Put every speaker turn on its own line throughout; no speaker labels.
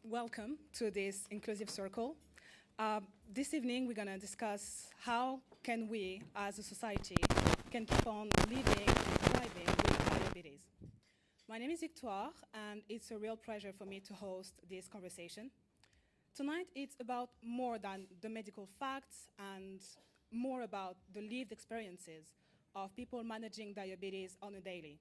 Welcome to this inclusive circle. This evening, we're going to discuss how can we, as a society, can keep on living and thriving with diabetes. My name is Victoire, and it's a real pleasure for me to host this conversation. Tonight, it's about more than the medical facts and more about the lived experiences of people managing diabetes on a daily.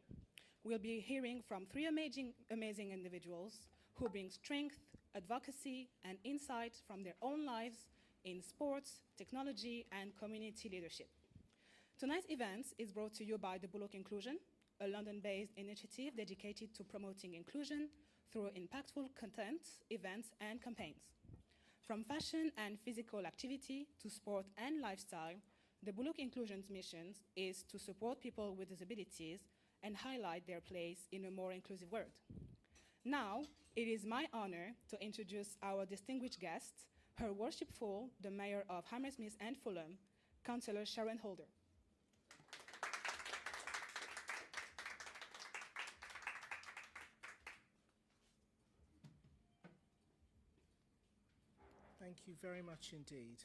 We'll be hearing from three amazing individuals who bring strength, advocacy, and insight from their own lives in sports, technology, and community leadership. Tonight's event is brought to you by the Bullock Inclusion, a London-based initiative dedicated to promoting inclusion through impactful content, events, and campaigns. From fashion and physical activity to sport and lifestyle, the Bullock Inclusion's mission is to support people with disabilities and highlight their place in a more inclusive world. Now, it is my honor to introduce our distinguished guest, Her Worshipful, the Mayor of Hammersmith and Fulham, Councillor Sharon Holder.
Thank you very much indeed.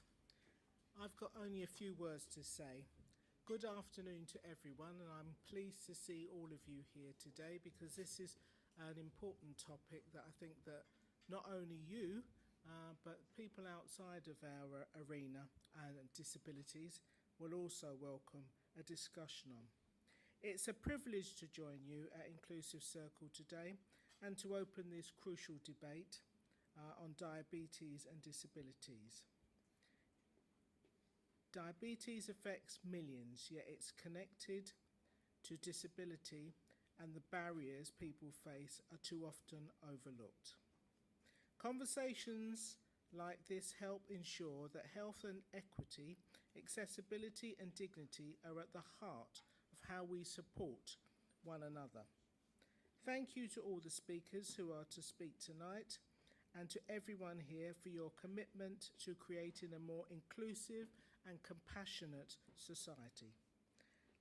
I've got only a few words to say. Good afternoon to everyone, and I'm pleased to see all of you here today because this is an important topic that I think that not only you, but people outside of our arena and disabilities will also welcome a discussion on. It's a privilege to join you at Inclusive Circle today and to open this crucial debate on diabetes and disabilities. Diabetes affects millions, yet it's connected to disability, and the barriers people face are too often overlooked. Conversations like this help ensure that health and equity, accessibility and dignity are at the heart of how we support one another. Thank you to all the speakers who are to speak tonight, and to everyone here for your commitment to creating a more inclusive and compassionate society.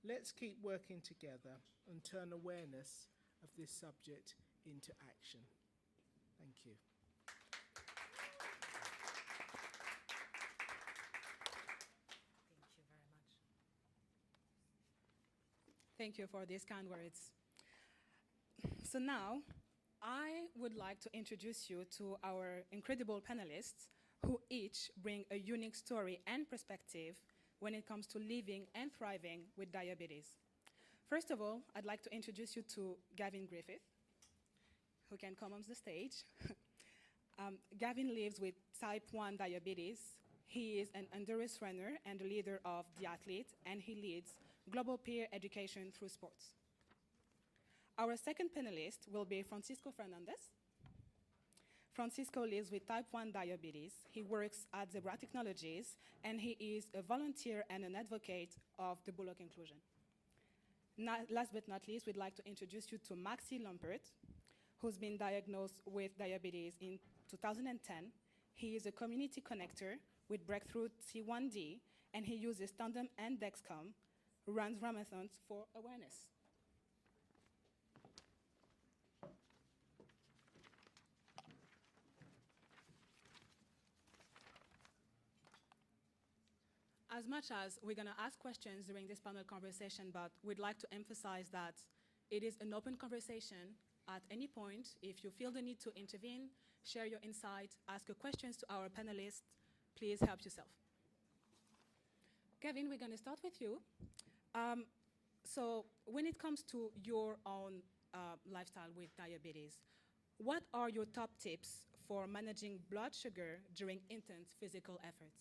Let's keep working together and turn awareness of this subject into action. Thank you.
Thank you very much. Thank you for these kind words. So now, I would like to introduce you to our incredible panelists who each bring a unique story and perspective when it comes to living and thriving with diabetes. First of all, I'd like to introduce you to Gavin Griffith, who can come on the stage. Gavin lives with type 1 diabetes. He is an endurance runner and a leader of The Athlete, and he leads global peer education through sports. Our second panelist will be Francisco Fernandez. Francisco lives with type 1 diabetes. He works at Zebra Technologies, and he is a volunteer and an advocate of the Bullock Inclusion. Last but not least, we'd like to introduce you to Maxi Lampert, who's been diagnosed with diabetes in 2010. He is a community connector with Breakthrough T1D, and he uses Tandem and Dexcom, runs marathons for awareness. As much as we're going to ask questions during this panel conversation, but we'd like to emphasize that it is an open conversation at any point. If you feel the need to intervene, share your insight, ask your questions to our panelists, please help yourself. Kevin, we're going to start with you. So when it comes to your own lifestyle with diabetes, what are your top tips for managing blood sugar during intense physical efforts?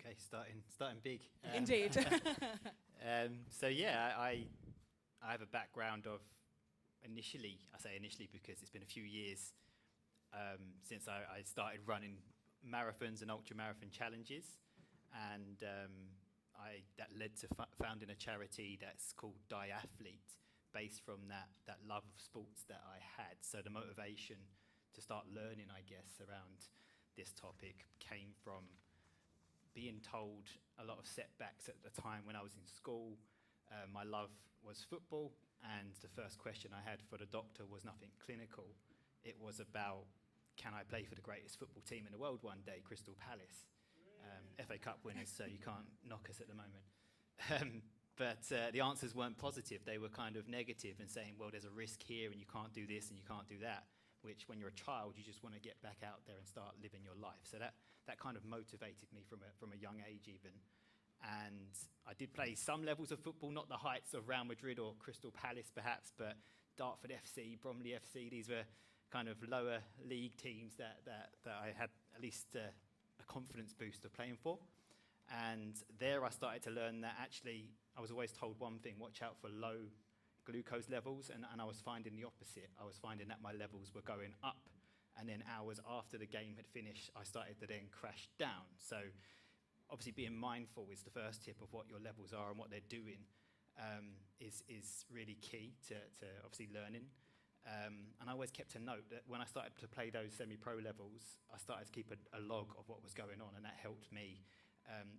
Okay, starting big.
Indeed.
So yeah, I have a background of initially, I say initially because it's been a few years since I started running marathons and ultra-marathon challenges, and that led to founding a charity that's called Diathlete, based from that love of sports that I had. So the motivation to start learning, I guess, around this topic came from being told a lot of setbacks at the time when I was in school. My love was football, and the first question I had for the doctor was nothing clinical. It was about, can I play for the greatest football team in the world one day, Crystal Palace, FA Cup winners, so you can't knock us at the moment. But the answers weren't positive. They were kind of negative and saying, well, there's a risk here and you can't do this and you can't do that, which when you're a child, you just want to get back out there and start living your life. So that kind of motivated me from a young age even. And I did play some levels of football, not the heights of Real Madrid or Crystal Palace perhaps, but Dartford FC, Bromley FC, these were kind of lower league teams that I had at least a confidence boost of playing for. And there I started to learn that actually I was always told one thing, watch out for low glucose levels, and I was finding the opposite. I was finding that my levels were going up, and then hours after the game had finished, I started to then crash down. So obviously being mindful is the first tip of what your levels are and what they're doing is really key to obviously learning. And I always kept a note that when I started to play those semi-pro levels, I started to keep a log of what was going on, and that helped me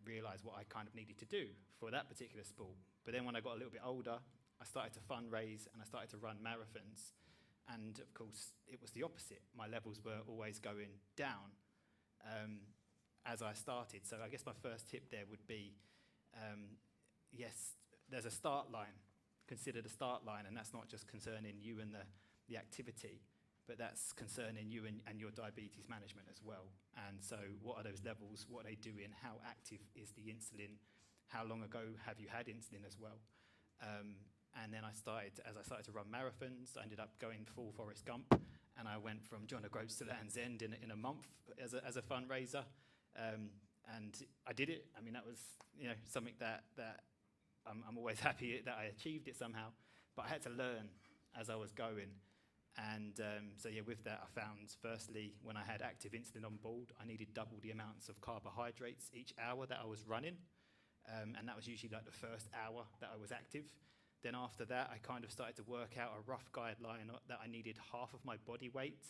realise what I kind of needed to do for that particular sport. But then when I got a little bit older, I started to fundraise and I started to run marathons. And of course, it was the opposite. My levels were always going down as I started. So I guess my first tip there would be, yes, there's a start line. Consider the start line, and that's not just concerning you and the activity, but that's concerning you and your diabetes management as well. And so what are those levels? What are they doing? How active is the insulin? How long ago have you had insulin as well? And then as I started to run marathons, I ended up going full Forrest Gump, and I went from John O'Groats to Land's End in a month as a fundraiser. And I did it. I mean, that was something that I'm always happy that I achieved it somehow. But I had to learn as I was going. And so yeah, with that, I found firstly, when I had active insulin on board, I needed double the amounts of carbohydrates each hour that I was running. And that was usually like the first hour that I was active. Then after that, I kind of started to work out a rough guideline that I needed half of my body weight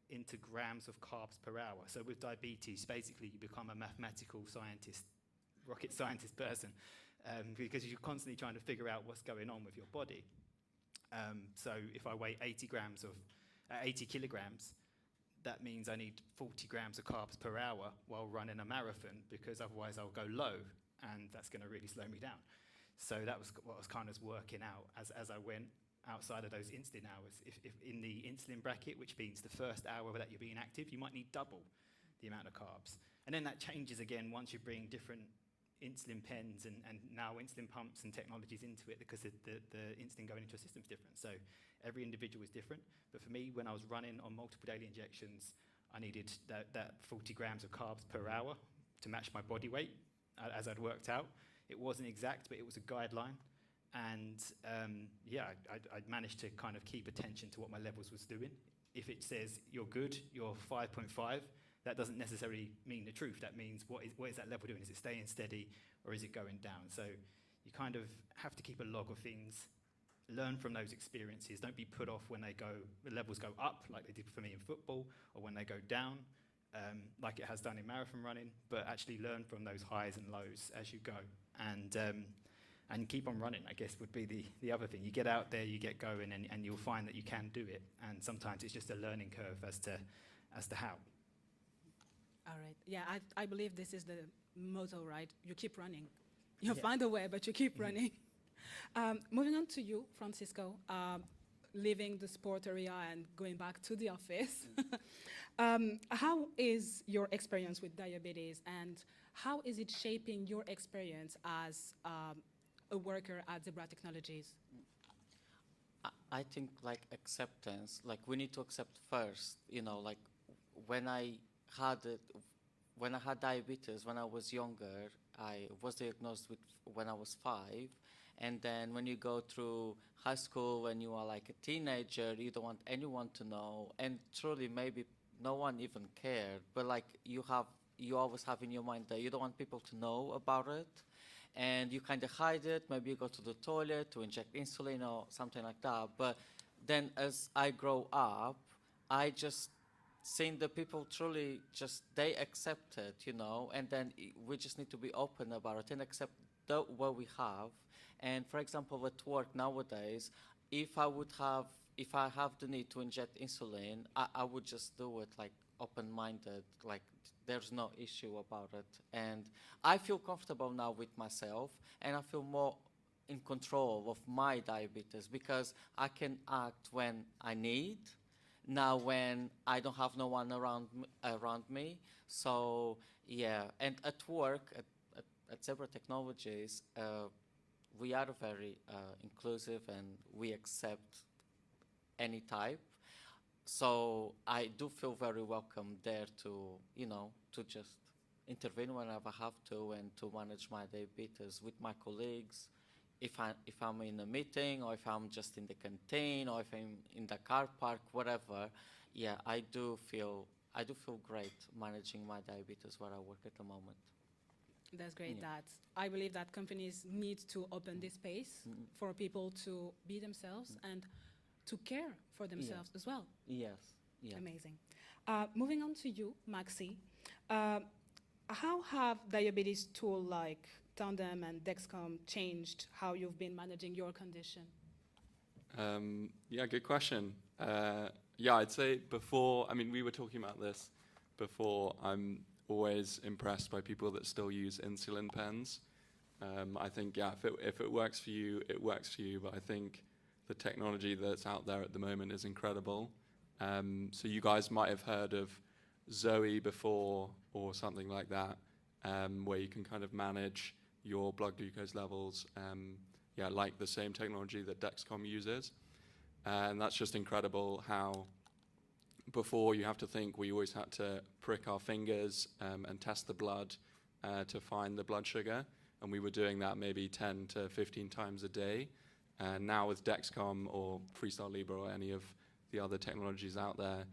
into grams of carbs per hour. So with diabetes, basically you become a mathematical scientist, rocket scientist person, because you're constantly trying to figure out what's going on with your body. So if I weigh 80 kilograms, that means I need 40 grams of carbs per hour while running a marathon, because otherwise I'll go low, and that's going to really slow me down. So that was what I was kind of working out as I went outside of those insulin hours. If in the insulin bracket, which means the first hour that you're being active, you might need double the amount of carbs. And then that changes again once you bring different insulin pens and now insulin pumps and technologies into it, because the insulin going into a system is different. So every individual is different. But for me, when I was running on multiple daily injections, I needed that 40 grams of carbs per hour to match my body weight as I'd worked out. It wasn't exact, but it was a guideline. And I managed to kind of keep attention to what my levels was doing. If it says you're good, you're 5.5, that doesn't necessarily mean the truth. That means what is that level doing? Is it staying steady or is it going down? So you kind of have to keep a log of things, learn from those experiences. Don't be put off when the levels go up, like they did for me in football, or when they go down, like it has done in marathon running, but actually learn from those highs and lows as you go. And keep on running, I guess, would be the other thing. You get out there, you get going, and you'll find that you can do it. And sometimes it's just a learning curve as to how.
All right. Yeah, I believe this is the motto, right? You keep running. You find a way, but you keep running. Moving on to you, Francisco, leaving the sport area and going back to the office. How is your experience with diabetes, and how is it shaping your experience as a worker at Zebra Technologies?
I think like acceptance, like we need to accept first, like when I had diabetes when I was younger, I was diagnosed with when I was 5. And then when you go through high school, when you are like a teenager, you don't want anyone to know. And truly, maybe no one even cared. But like you always have in your mind that you don't want people to know about it. And you kind of hide it. Maybe you go to the toilet to inject insulin or something like that. But then as I grow up, I just seen the people truly they accept it, and then we just need to be open about it and accept what we have. And for example, at work nowadays, if I would have if I have the need to inject insulin, I would just do it like open-minded, like there's no issue about it. And I feel comfortable now with myself, and I feel more in control of my diabetes because I can act when I need. Now when I don't have no one around me, so yeah. And at work, at Zebra Technologies, we are very inclusive and we accept any type. So I do feel very welcome there to, to just intervene whenever I have to and to manage my diabetes with my colleagues. If I'm in a meeting or if I'm just in the canteen or if I'm in the car park, whatever, yeah, I do feel great managing my diabetes where I work at the moment.
That's great.
Yeah.
That I believe that companies need to open this space for people to be themselves and to care for themselves as well.
Yes. Yeah.
Amazing. Moving on to you, Maxi. How have diabetes tools like Tandem and Dexcom changed how you've been managing your condition?
Yeah, good question. Yeah, I'd say before, I mean, we were talking about this before. I'm always impressed by people that still use insulin pens. I think, yeah, if it works for you, it works for you. But I think the technology that's out there at the moment is incredible. So you guys might have heard of Zoe before or something like that, where you can kind of manage your blood glucose levels, yeah, like the same technology that Dexcom uses. And that's just incredible how before you have to think we always had to prick our fingers and test the blood to find the blood sugar. And we were doing that maybe 10 to 15 times a day. And now with Dexcom or Freestyle Libre or any of the other technologies out there,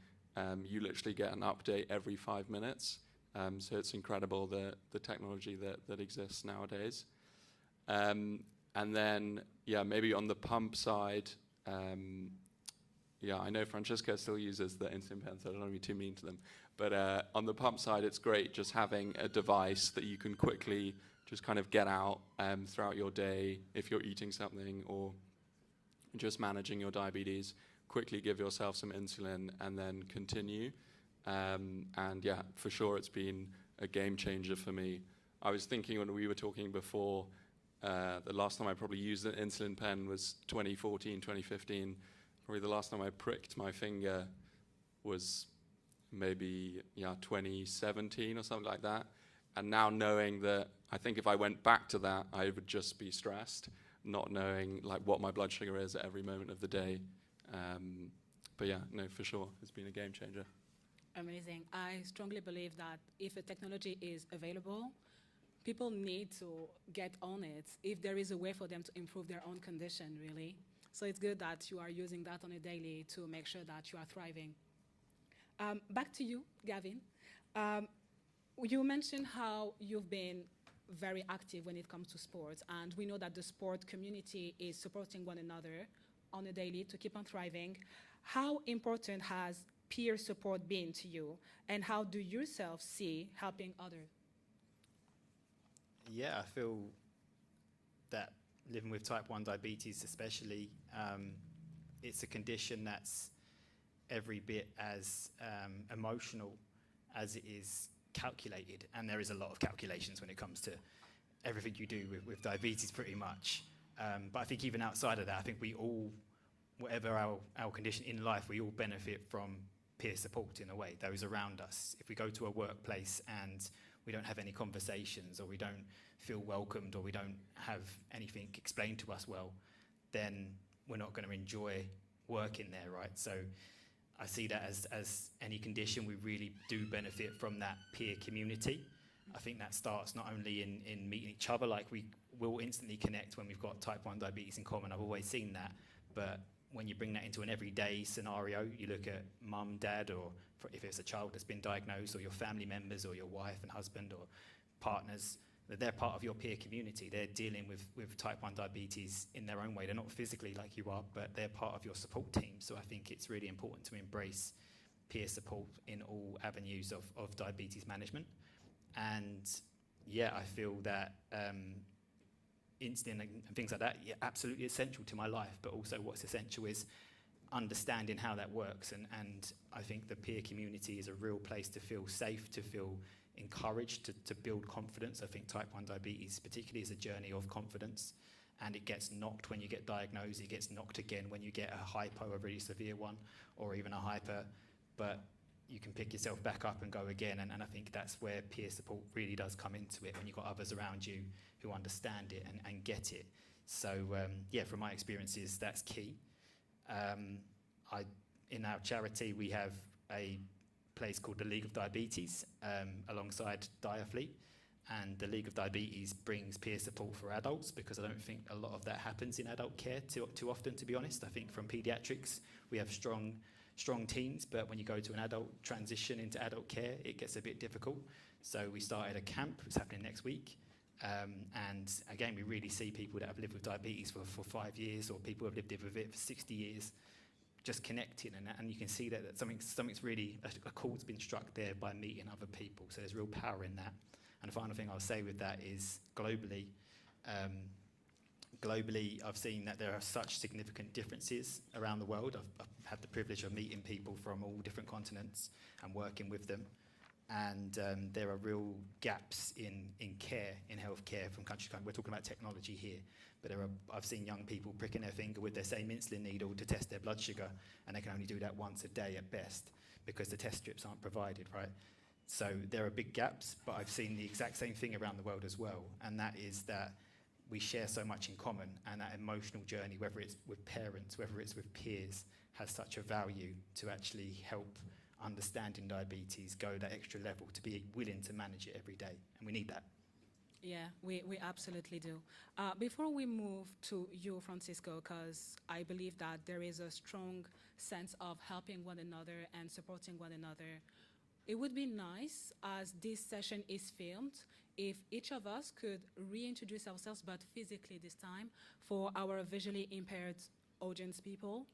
you literally get an update every 5 minutes. So it's incredible the technology that exists nowadays. And then, yeah, maybe on the pump side, yeah, I know Francesca still uses the insulin pens, so I don't want to be too mean to them. But on the pump side, it's great just having a device that you can quickly just kind of get out throughout your day if you're eating something or just managing your diabetes. Quickly give yourself some insulin and then continue. And yeah, for sure, it's been a game changer for me. I was thinking when we were talking before, the last time I probably used an insulin pen was 2014, 2015. Probably the last time I pricked my finger was maybe 2017 or something like that. And now knowing that, I think if I went back to that, I would just be stressed, not knowing like what my blood sugar is at every moment of the day. But yeah, no, for sure, it's been a game changer.
Amazing. I strongly believe that if a technology is available, people need to get on it if there is a way for them to improve their own condition, really. So it's good that you are using that on a daily to make sure that you are thriving. Back to you, Gavin. You mentioned how you've been very active when it comes to sports, and we know that the sport community is supporting one another on a daily to keep on thriving. How important has peer support been to you, and how do you yourself see helping others?
Yeah, I feel that living with type 1 diabetes especially, it's a condition that's every bit as emotional as it is calculated, and there is a lot of calculations when it comes to everything you do with diabetes pretty much. But I think even outside of that, I think we all, whatever our condition in life, we all benefit from peer support in a way, those around us. If we go to a workplace and we don't have any conversations, or we don't feel welcomed, or we don't have anything explained to us well, then we're not going to enjoy working there, right? So I see that as any condition, we really do benefit from that peer community. I think that starts not only in meeting each other, like we will instantly connect when we've got type 1 diabetes in common. I've always seen that. But when you bring that into an everyday scenario, you look at mum, dad, or if it's a child that's been diagnosed, or your family members, or your wife and husband, or partners, they're part of your peer community. They're dealing with type 1 diabetes in their own way. They're not physically like you are, but they're part of your support team. So I think it's really important to embrace peer support in all avenues of diabetes management. And yeah, I feel that insulin and things like that, yeah, absolutely essential to my life. But also what's essential is understanding how that works. And I think the peer community is a real place to feel safe, to feel encouraged, to build confidence. I think type 1 diabetes particularly is a journey of confidence, and it gets knocked when you get diagnosed, it gets knocked again when you get a hypo, a really severe one, or even a hyper, but you can pick yourself back up and go again, and I think that's where peer support really does come into it, when you've got others around you who understand it and get it. So yeah, from my experiences, that's key. In our charity, we have a place called the League of Diabetes alongside Diafleet, and the League of Diabetes brings peer support for adults, because I don't think a lot of that happens in adult care too often, to be honest. I think from paediatrics we have strong teams, but when you go to an adult transition into adult care, it gets a bit difficult. So we started a camp, it's happening next week, and again, we really see people that have lived with diabetes for 5 years, or people who have lived with it for 60 years, just connecting, and you can see that something's really, a chord's been struck there by meeting other people, so there's real power in that. And the final thing I'll say with that is globally, I've seen that there are such significant differences around the world. I've had the privilege of meeting people from all different continents and working with them. And there are real gaps in care, in healthcare from country to country. We're talking about technology here, but I've seen young people pricking their finger with their same insulin needle to test their blood sugar, and they can only do that once a day at best, because the test strips aren't provided, right? So there are big gaps, but I've seen the exact same thing around the world as well, and that is that we share so much in common, and that emotional journey, whether it's with parents, whether it's with peers, has such a value to actually help understanding diabetes go that extra level, to be willing to manage it every day, and we need that.
Yeah, we absolutely do. Before we move to you, Francisco, because I believe that there is a strong sense of helping one another and supporting one another, it would be nice, as this session is filmed, if each of us could reintroduce ourselves, but physically this time, for our visually impaired audience people.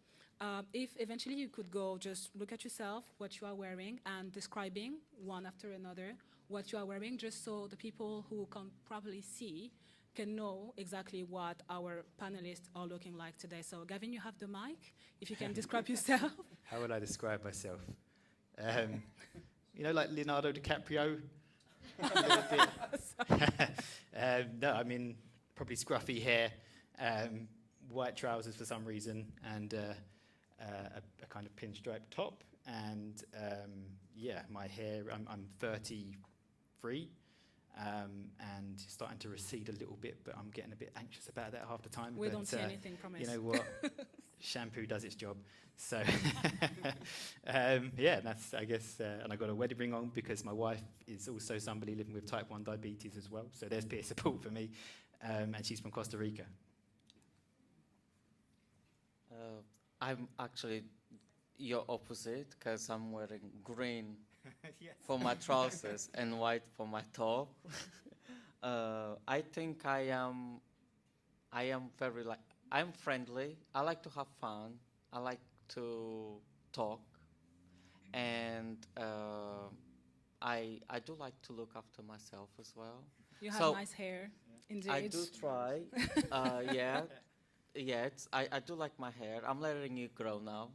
If eventually you could go just look at yourself, what you are wearing, and describing one after another what you are wearing, just so the people who can probably see can know exactly what our panelists are looking like today. So Gavin, you have the mic. If you can describe yourself.
How would I describe myself? You know, like Leonardo DiCaprio? A little bit. No, I mean, probably scruffy hair, white trousers for some reason, and a kind of pinstripe top. And yeah, my hair, I'm 33, and starting to recede a little bit, but I'm getting a bit anxious about that half the time.
We don't see anything, promise.
You know what? Shampoo does its job. So, yeah, that's, I guess, and I got a wedding ring on because my wife is also somebody living with type 1 diabetes as well. So there's peer support for me, and she's from Costa Rica.
I'm actually your opposite, because I'm wearing green for my trousers and white for my top. I think I am very I'm friendly. I like to have fun. I like to talk, and I do like to look after myself as well.
You have nice hair, indeed.
I do try. Yeah, yeah. I do like my hair. I'm letting it grow now.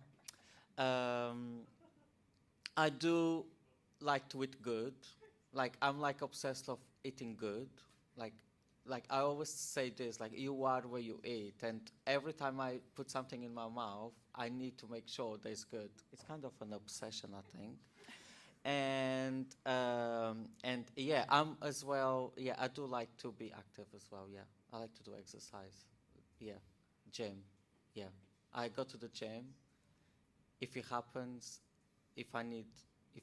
I do like to eat good. Like, I'm like obsessed of eating good. Like I always say this, like, you are where you eat, and every time I put something in my mouth, I need to make sure that it's good. It's kind of an obsession, I think. And yeah, I'm as well. Yeah, I do like to be active as well. Yeah, I like to do exercise. Yeah, gym. Yeah, I go to the gym. If it happens, if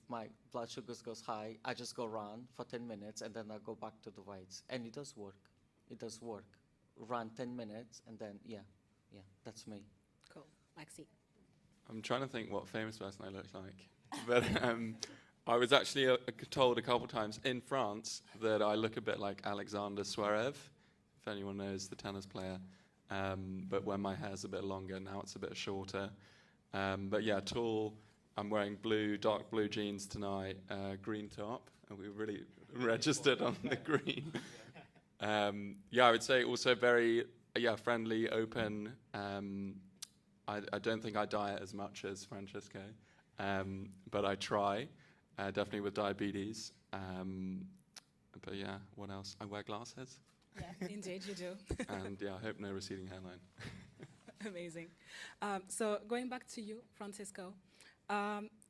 my blood sugars goes high, I just go run for 10 minutes and then I go back to the weights. And it does work. It does work. Run 10 minutes and then, yeah, that's me.
Cool. Maxi.
I'm trying to think what famous person I look like. But I was actually told a couple times in France that I look a bit like Alexander Zverev, if anyone knows the tennis player. But when my hair's a bit longer, now it's a bit shorter. But yeah, tall. I'm wearing dark blue jeans tonight, green top, and we really registered on the green. Yeah, I would say also very, friendly, open. I don't think I diet as much as Francesco, but I try, definitely with diabetes. But yeah, what else? I wear glasses.
Yeah, indeed, you do.
And yeah, I hope no receding hairline.
Amazing. So going back to you, Francisco,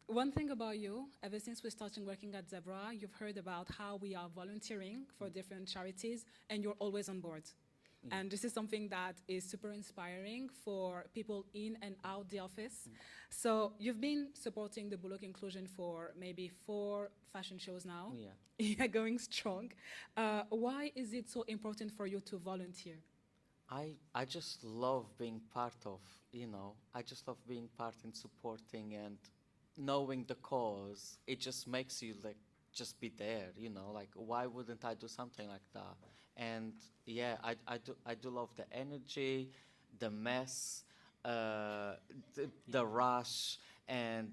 one thing about you, ever since we started working at Zebra, you've heard about how we are volunteering for different charities, and you're always on board. And this is something that is super inspiring for people in and out the office. So you've been supporting the Bullock inclusion for maybe 4 fashion shows now.
Yeah.
Yeah, going strong. Why is it so important for you to volunteer?
I just love being part of, I just love being part in supporting and knowing the cause. It just makes you like just be there, like why wouldn't I do something like that? And yeah, I do love the energy, the mess, the rush, and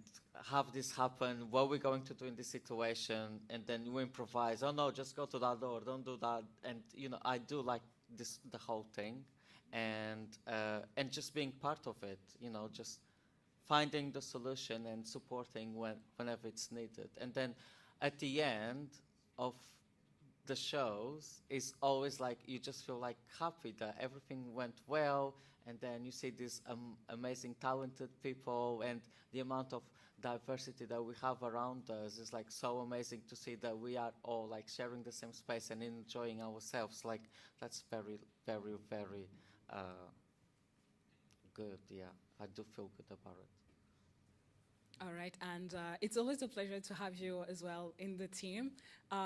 have this happen. What we're going to do in this situation, and then you improvise. Oh no, just go to that door. Don't do that. And I do like this the whole thing, and just being part of it. Just finding the solution and supporting whenever it's needed. And then at the end of the shows is always like you just feel like happy that everything went well, and then you see these amazing talented people, and the amount of diversity that we have around us is like so amazing to see that we are all like sharing the same space and enjoying ourselves. Like that's very, very, very good. Yeah, I do feel good about it.
All right, and it's always a pleasure to have you as well in the team.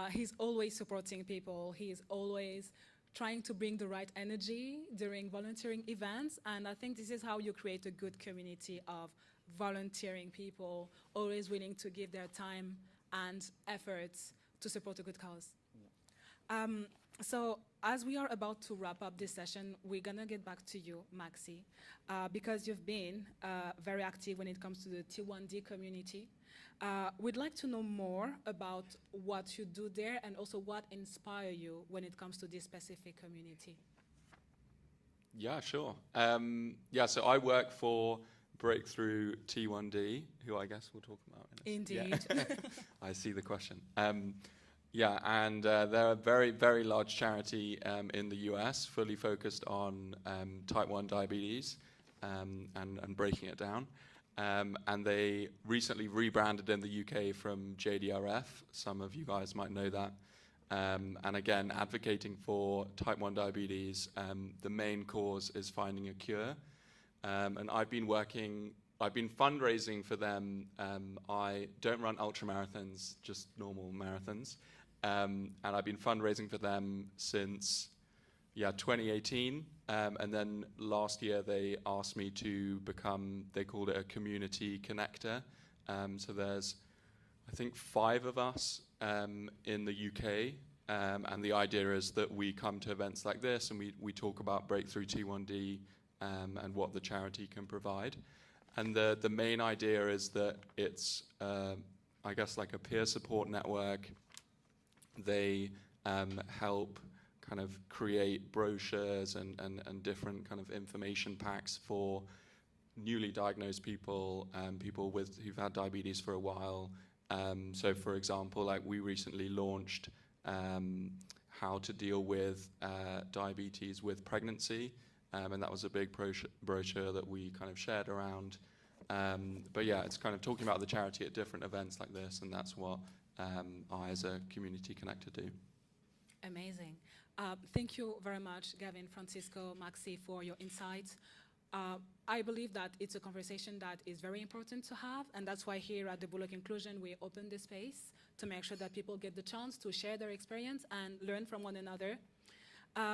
He's always supporting people. He's always trying to bring the right energy during volunteering events, and I think this is how you create a good community of volunteering people, always willing to give their time and efforts to support a good cause.
Yeah.
So as we are about to wrap up this session, we're gonna get back to you, Maxi, because you've been very active when it comes to the T1D community. We'd like to know more about what you do there and also what inspires you when it comes to this specific community.
Yeah, sure. So I work for Breakthrough T1D, who I guess we'll talk about.
Indeed.
Yeah. I see the question. They're a very, very large charity in the US, fully focused on type 1 diabetes and breaking it down. And they recently rebranded in the UK from JDRF. Some of you guys might know that. And again, advocating for type 1 diabetes. The main cause is finding a cure. And I've been fundraising for them. I don't run ultramarathons, just normal marathons. And I've been fundraising for them since 2018. And then last year they asked me to become, they called it a community connector. So there's, I think, 5 of us in the UK. And the idea is that we come to events like this and we talk about Breakthrough T1D and what the charity can provide. And the main idea is that it's, I guess, like a peer support network. They help kind of create brochures and different kind of information packs for newly diagnosed people, people who've had diabetes for a while. So, for example, like we recently launched how to deal with diabetes with pregnancy, and that was a big brochure that we kind of shared around. But yeah, it's kind of talking about the charity at different events like this, and that's what I, as a community connector, do.
Amazing. Thank you very much, Gavin, Francisco, Maxi, for your insights. I believe that it's a conversation that is very important to have, and that's why here at the Bullock Inclusion we open this space to make sure that people get the chance to share their experience and learn from one another.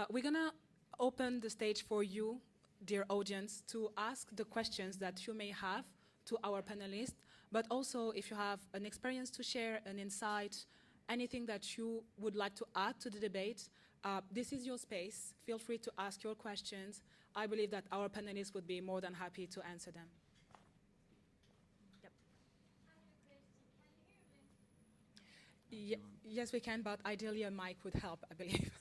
We're gonna open the stage for you, dear audience, to ask the questions that you may have to our panelists, but also if you have an experience to share, an insight, anything that you would like to add to the debate, this is your space. Feel free to ask your questions. I believe that our panelists would be more than happy to answer them. Yep. Yes, we can, but ideally a mic would help, I believe.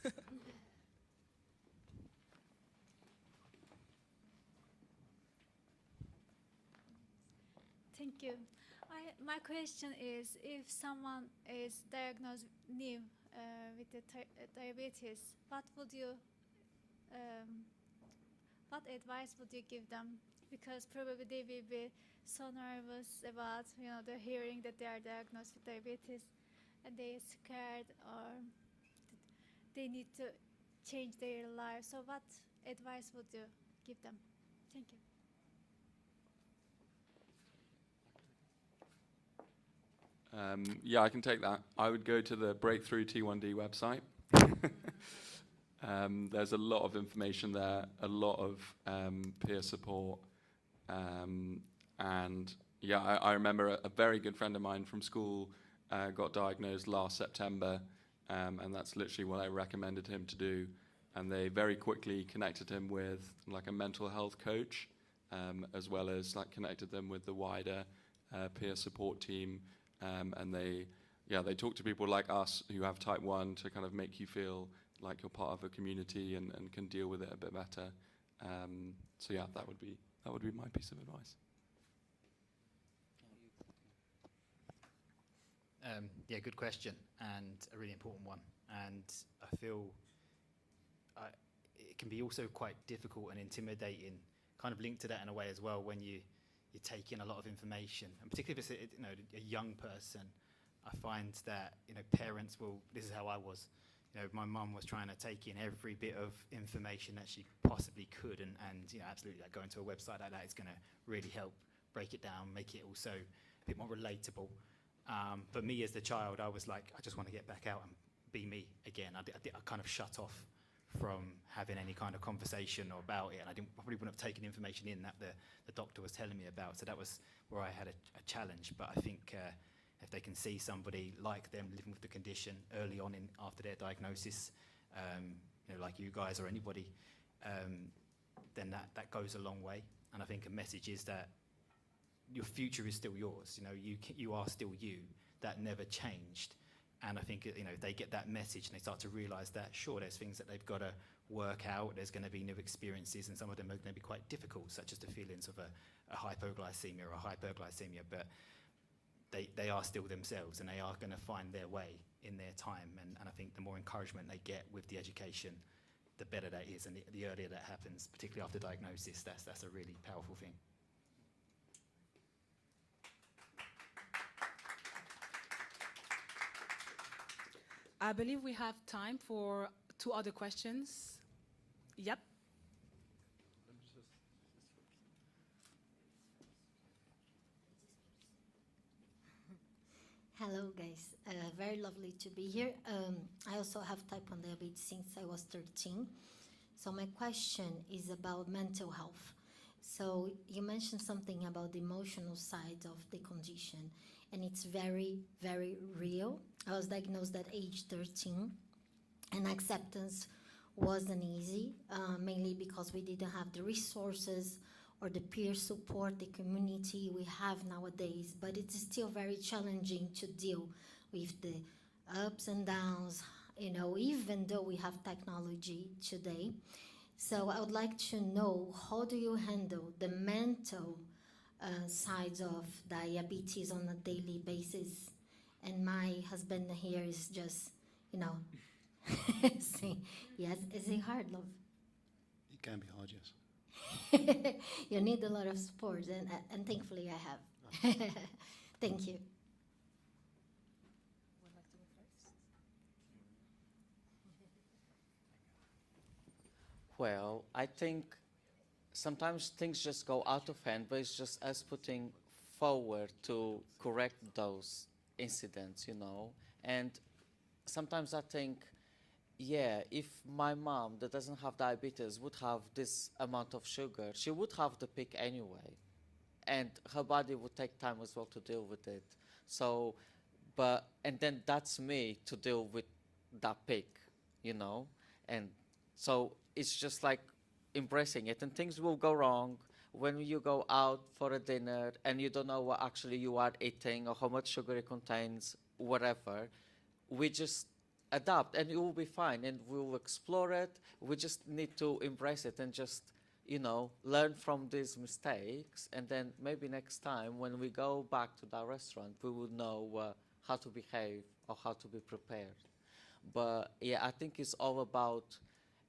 Thank you. My question is, if someone is diagnosed new with the diabetes, what advice would you give them? Because probably they will be so nervous about, the hearing that they are diagnosed with diabetes, and they are scared, or they need to change their life. So what advice would you give them? Thank you.
Yeah, I can take that. I would go to the Breakthrough T1D website. There's a lot of information there, a lot of peer support. And yeah, I remember a very good friend of mine from school got diagnosed last September, and that's literally what I recommended him to do. And they very quickly connected him with like a mental health coach, as well as like connected them with the wider peer support team. And they talk to people like us who have type 1 to kind of make you feel like you're part of a community and can deal with it a bit better. So yeah, that would be my piece of advice.
Yeah, good question, and a really important one. And I feel it can be also quite difficult and intimidating, kind of linked to that in a way as well, when you take in a lot of information, and particularly if it's a young person. I find that parents will. This is how I was. My mum was trying to take in every bit of information that she possibly could, and absolutely, like going to a website like that is going to really help break it down, make it also a bit more relatable. But me as the child, I was like, I just want to get back out and be me again. I kind of shut off from having any kind of conversation about it, and I probably wouldn't have taken information in that the doctor was telling me about. So that was where I had a challenge. But I think if they can see somebody like them living with the condition early on after their diagnosis, like you guys or anybody, then that goes a long way. And I think a message is that your future is still yours. You are still you. That never changed. And I think if they get that message and they start to realise that, sure, there's things that they've got to work out. There's going to be new experiences, and some of them are going to be quite difficult, such as the feelings of a hypoglycemia or a hyperglycemia. But they are still themselves, and they are going to find their way in their time. And I think the more encouragement they get with the education, the better that is. And the earlier that happens, particularly after diagnosis, that's a really powerful thing.
I believe we have time for 2 other questions. Yep.
Hello guys, very lovely to be here. I also have type 1 diabetes since I was 13. So my question is about mental health. So you mentioned something about the emotional side of the condition, and it's very, very real. I was diagnosed at age 13, and acceptance wasn't easy, mainly because we didn't have the resources or the peer support, the community we have nowadays. But it is still very challenging to deal with the ups and downs, even though we have technology today. So I would like to know, how do you handle the mental sides of diabetes on a daily basis? And my husband here is just, saying, yes, is it hard, love?
It can be hard, yes.
You need a lot of support, and thankfully I have. Thank you.
Would like to go first?
Well, I think sometimes things just go out of hand, but it's just us putting forward to correct those incidents, And sometimes I think, if my mom that doesn't have diabetes would have this amount of sugar, she would have the peak anyway. And her body would take time as well to deal with it. So, and then that's me to deal with that peak, And so it's just like embracing it, and things will go wrong when you go out for a dinner and you don't know what actually you are eating or how much sugar it contains, whatever. We just adapt and it will be fine, and we'll explore it. We just need to embrace it and just learn from these mistakes, and then maybe next time when we go back to that restaurant, we would know how to behave or how to be prepared. But yeah, I think it's all about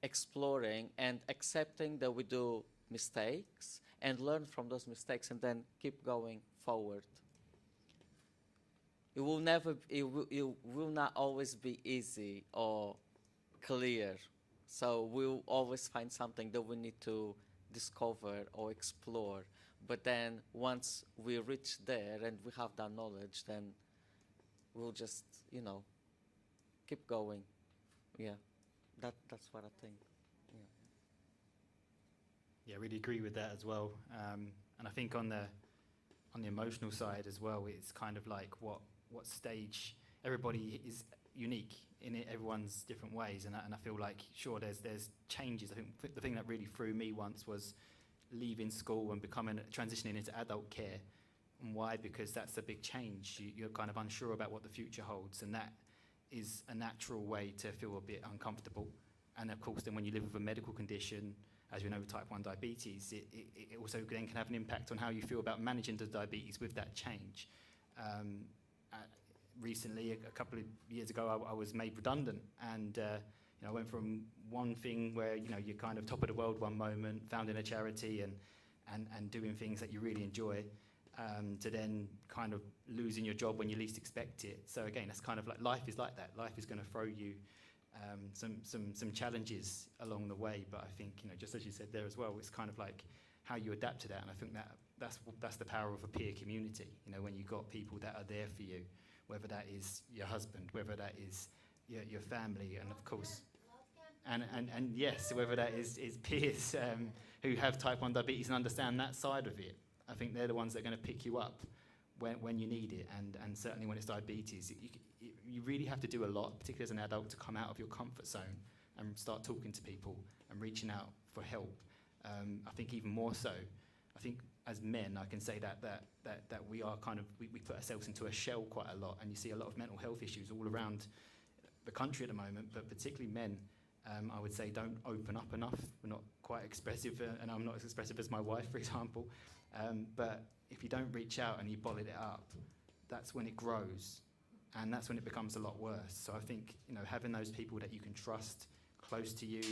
exploring and accepting that we do mistakes and learn from those mistakes and then keep going forward. It will not always be easy or clear. So we'll always find something that we need to discover or explore. But then once we reach there and we have that knowledge, then we'll just, keep going. Yeah, that's what I think. Yeah.
Yeah, I really agree with that as well. And I think on the emotional side as well, it's kind of like what stage. Everybody is unique in it, everyone's different ways, and I feel like sure there's changes. I think the thing that really threw me once was leaving school and transitioning into adult care. And why? Because that's a big change. You're kind of unsure about what the future holds, and that is a natural way to feel a bit uncomfortable. And of course, then when you live with a medical condition, as we know with type 1 diabetes, it also then can have an impact on how you feel about managing the diabetes with that change. Recently, a couple of years ago, I was made redundant, and I went from one thing where you're kind of top of the world one moment, founding a charity and doing things that you really enjoy, to then kind of losing your job when you least expect it. So again, that's kind of like life is like that. Life is going to throw you some challenges along the way. But I think just as you said there as well, it's kind of like how you adapt to that. And I think that's the power of a peer community. When you've got people that are there for you, whether that is your husband, whether that is your family, and of course, and yes, whether that is peers who have type 1 diabetes and understand that side of it. I think they're the ones that are going to pick you up when you need it, and certainly when it's diabetes, you really have to do a lot, particularly as an adult, to come out of your comfort zone and start talking to people and reaching out for help. I think even more so, I think as men, I can say that we are kind of, we put ourselves into a shell quite a lot, and you see a lot of mental health issues all around the country at the moment, but particularly men, I would say, don't open up enough. We're not quite expressive, and I'm not as expressive as my wife, for example. But if you don't reach out and you bottle it up, that's when it grows, and that's when it becomes a lot worse. So I think having those people that you can trust close to you,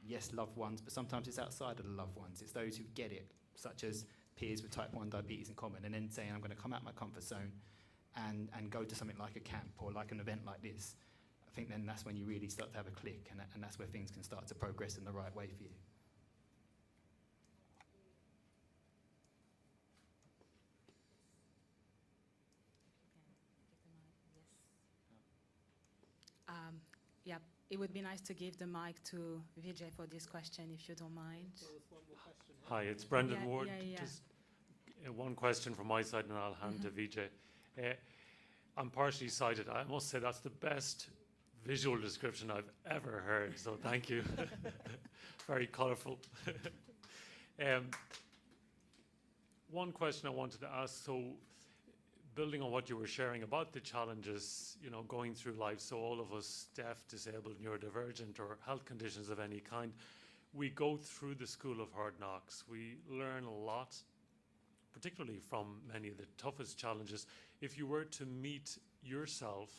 yes, loved ones, but sometimes it's outside of the loved ones. It's those who get it, such as peers with type 1 diabetes in common, and then saying, I'm going to come out my comfort zone and go to something like a camp or like an event like this. I think then that's when you really start to have a click, and that's where things can start to progress in the right way for you.
Yeah, it would be nice to give the mic to Vijay for this question, if you don't mind.
Hi, it's Brendan
Yeah,
Ward.
yeah.
Just one question from my side, and I'll hand to Vijay. I'm partially sighted. I must say that's the best visual description I've ever heard, so thank you. Very colourful. One question I wanted to ask, so building on what you were sharing about the challenges, going through life, so all of us deaf, disabled, neurodivergent, or health conditions of any kind, we go through the school of hard knocks. We learn a lot, particularly from many of the toughest challenges. If you were to meet yourself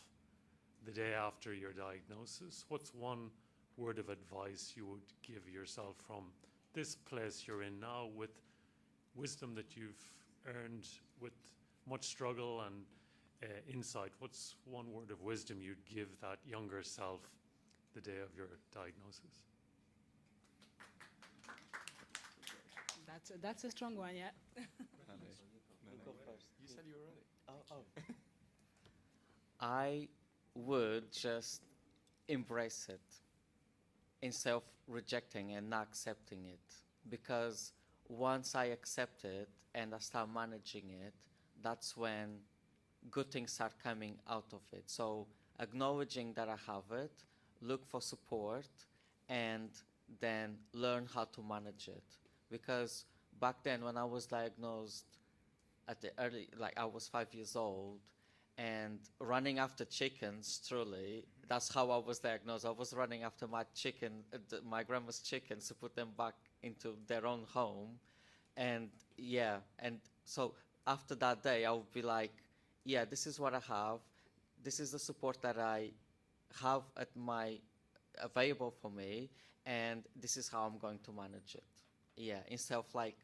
the day after your diagnosis, what's one word of advice you would give yourself from this place you're in now, with wisdom that you've earned with much struggle and insight? What's one word of wisdom you'd give that younger self the day of your diagnosis?
That's a strong one, yeah.
Go first.
You said you were ready.
Oh. I would just embrace it instead of rejecting and not accepting it, because once I accept it and I start managing it, that's when good things start coming out of it. So acknowledging that I have it, look for support, and then learn how to manage it. Because back then when I was diagnosed at the early, I was 5 years old, and running after chickens. Truly, that's how I was diagnosed. I was running after my chicken, my grandma's chickens, to put them back into their own home, and yeah, and so after that day, I would be like, yeah, this is what I have. This is the support that I have at my available for me, and this is how I'm going to manage it. Yeah, instead of like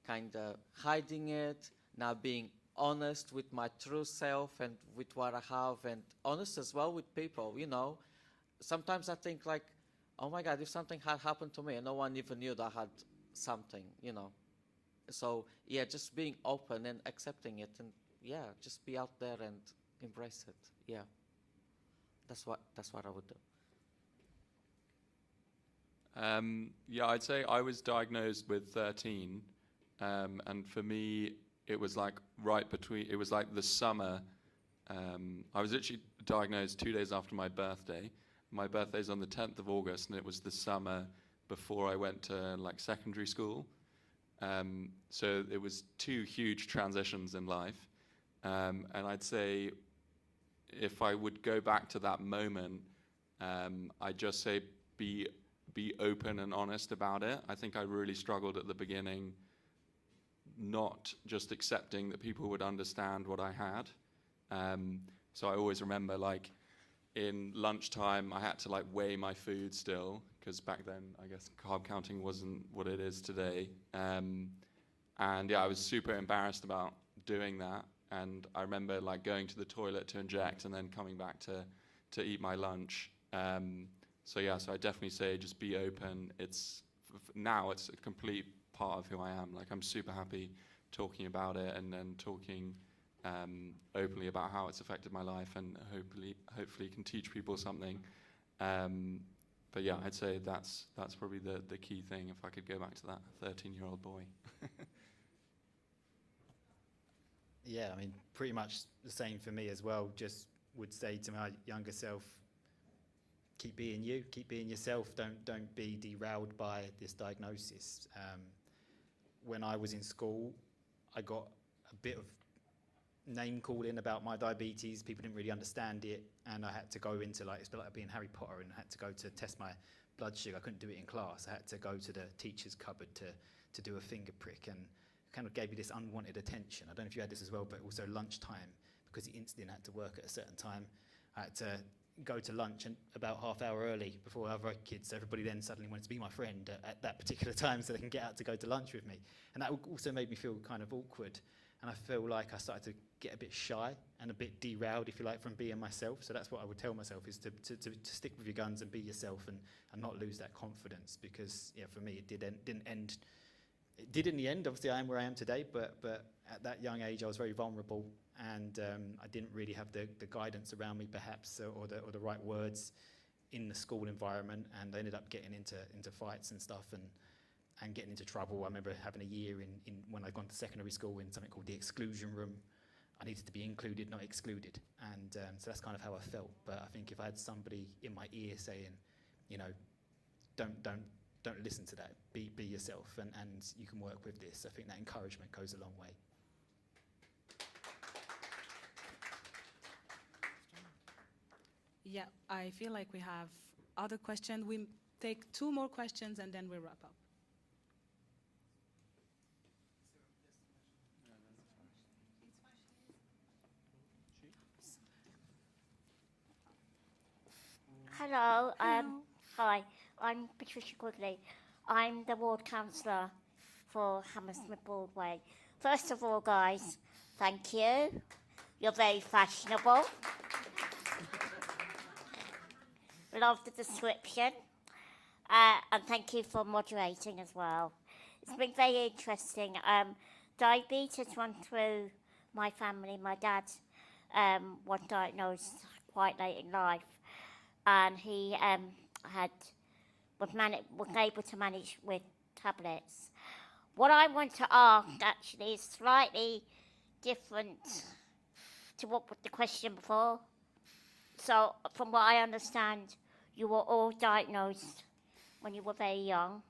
kind of hiding it, now being honest with my true self and with what I have, and honest as well with people. You know, sometimes I think like, oh my God, if something had happened to me and no one even knew that I had something, you know. So yeah, just being open and accepting it, and yeah, just be out there and embrace it. Yeah, that's what I would do.
Yeah, I'd say I was diagnosed with 13, and for me, it was like right between. It was like the summer. I was actually diagnosed 2 days after my birthday. My birthday's on the 10th of August, and it was the summer before I went to like secondary school. So it was two huge transitions in life, and I'd say if I would go back to that moment, I'd just say be open and honest about it. I think I really struggled at the beginning, not just accepting that people would understand what I had. So I always remember, like, in lunchtime, I had to like weigh my food still, because back then, I guess carb counting wasn't what it is today. And yeah, I was super embarrassed about doing that. And I remember like going to the toilet to inject and then coming back to eat my lunch. So yeah, so I definitely say just be open. Now it's a complete part of who I am. Like, I'm super happy talking about it and talking openly about how it's affected my life, and hopefully can teach people something. But yeah, I'd say that's probably the key thing, if I could go back to that 13-year-old boy.
Yeah, I mean, pretty much the same for me as well. Just would say to my younger self, keep being you, keep being yourself. Don't be derailed by this diagnosis. When I was in school, I got a bit of name calling about my diabetes. People didn't really understand it, and I had to go into it's a bit like being Harry Potter, and I had to go to test my blood sugar. I couldn't do it in class. I had to go to the teacher's cupboard to do a finger prick, and kind of gave me this unwanted attention. I don't know if you had this as well, but also lunchtime, because the insulin had to work at a certain time. I had to go to lunch and about half hour early before other kids. So everybody then suddenly wanted to be my friend at that particular time so they can get out to go to lunch with me. And that also made me feel kind of awkward. And I feel like I started to get a bit shy and a bit derailed, if you like, from being myself. So that's what I would tell myself, is to stick with your guns and be yourself, and not lose that confidence. Because yeah, for me, it didn't end. It did in the end. Obviously, I am where I am today, but at that young age, I was very vulnerable, and I didn't really have the guidance around me, perhaps, or the right words in the school environment, and I ended up getting into fights and stuff, and getting into trouble. I remember having a year in when I'd gone to secondary school in something called the exclusion room. I needed to be included, not excluded, and so that's kind of how I felt. But I think if I had somebody in my ear saying, you know, don't listen to that, be yourself, and you can work with this, I think that encouragement goes a long way.
Yeah, I feel like we have other questions. We take 2 more questions and then we wrap up.
Hello. Hi, I'm Patricia Quigley. I'm the ward councillor for Hammersmith Broadway. First of all, guys, thank you. You're very fashionable. Love the description. And thank you for moderating as well. It's been very interesting. Diabetes run through my family. My dad was diagnosed quite late in life, and he was able to manage with tablets. What I want to ask actually is slightly different to what was the question before. So, from what I understand, you were all diagnosed when you were very young.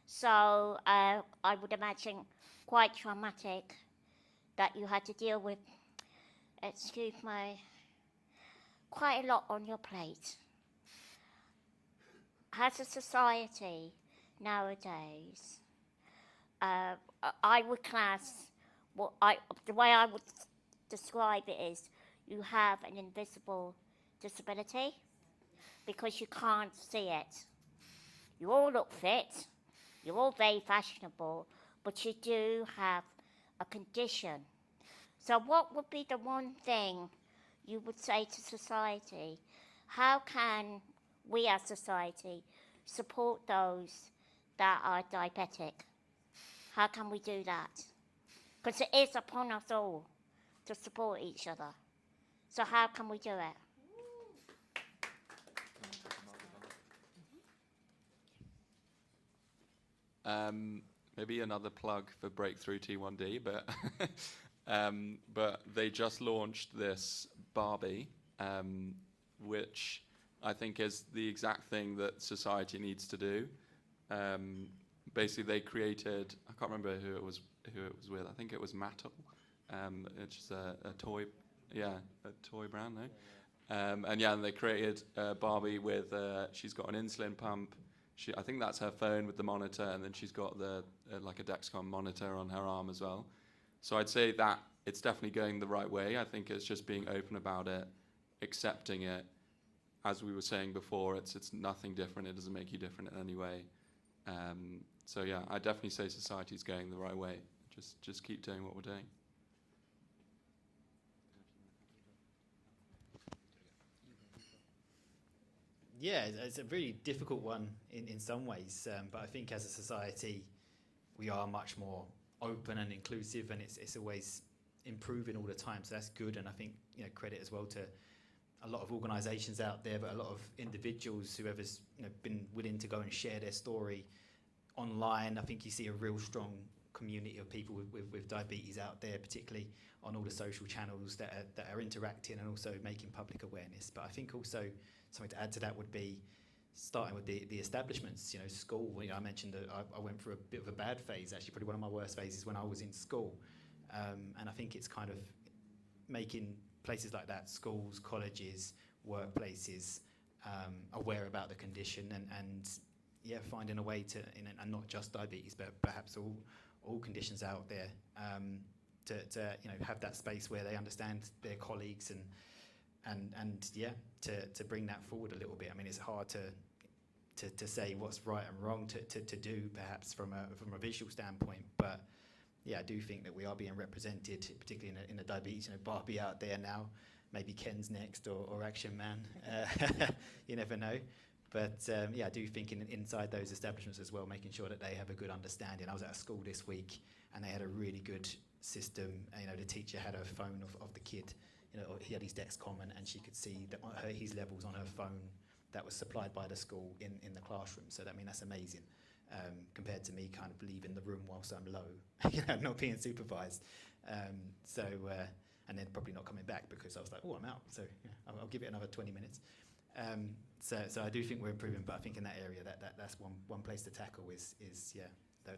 So, I would imagine quite traumatic that you had to deal with. excuse my, quite a lot on your plate. As a society nowadays, I would class the way I would describe it is you have an invisible disability because you can't see it. You all look fit, you're all very fashionable, but you do have a condition. So what would be the one thing you would say to society? How can we as society support those that are diabetic? How can we do that? Because it is upon us all to support each other. So how can we do it?
Maybe another plug for Breakthrough T1D, but they just launched this Barbie, which I think is the exact thing that society needs to do. Basically, they created, I can't remember who it was with. I think it was Mattel. It's just a toy brand, no? And they created Barbie with, she's got an insulin pump. I think that's her phone with the monitor, and then she's got like a Dexcom monitor on her arm as well. So I'd say that it's definitely going the right way. I think it's just being open about it, accepting it. As we were saying before, it's nothing different. It doesn't make you different in any way. So yeah, I definitely say society's going the right way. Just keep doing what we're doing.
Yeah, it's a really difficult one in some ways, but I think as a society, we are much more open and inclusive, and it's always improving all the time. So that's good, and I think credit as well to a lot of organisations out there, but a lot of individuals, whoever's been willing to go and share their story online. I think you see a real strong community of people with diabetes out there, particularly on all the social channels that are interacting and also making public awareness. But I think also something to add to that would be starting with the establishments, school. I mentioned that I went through a bit of a bad phase, actually probably one of my worst phases when I was in school. And I think it's kind of making places like that, schools, colleges, workplaces, aware about the condition and finding a way to, and not just diabetes, but perhaps all conditions out there, to have that space where they understand their colleagues and to bring that forward a little bit. I mean, it's hard to say what's right and wrong to do perhaps from a visual standpoint, but I do think that we are being represented, particularly in the diabetes. Barbie out there now, maybe Ken's next or Action Man. You never know. But I do think inside those establishments as well, making sure that they have a good understanding. I was at a school this week, and they had a really good system. The teacher had a phone of the kid. He had his Dexcom, and she could see his levels on her phone that was supplied by the school in the classroom. So that's amazing, compared to me kind of leaving the room whilst I'm low, not being supervised. And then probably not coming back because I was like, oh, I'm out. So I'll give it another 20 minutes. So I do think we're improving, but I think in that area that's one place to tackle is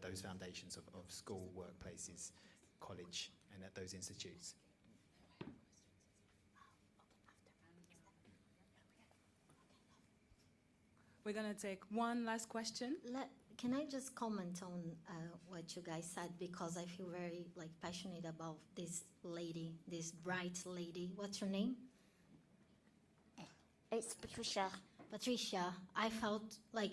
those foundations of school, workplaces, college, and at those institutes.
We're going to take one last question.
Can I just comment on what you guys said, because I feel very passionate about this lady, this bright lady. What's your name?
It's Patricia.
Patricia, I felt like